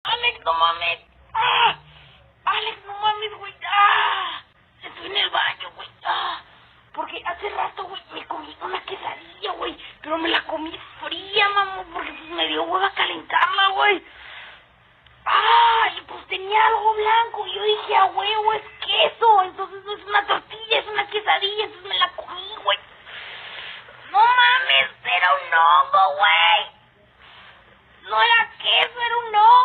Alex, no mames. ¡Ah! Alex, no mames, güey. ¡Ah! Estoy en el baño, güey. ¡Ah! Porque hace rato, güey, me comí una quesadilla, güey. Pero me la comí fría, mamá, porque me dio hueva calentarla, güey. ¡Ah! Y pues tenía algo blanco. Y yo dije, a huevo, es queso. Entonces no es una tortilla, es una quesadilla. Entonces me la comí, güey. No mames, era un hongo, güey. No era queso, era un hongo.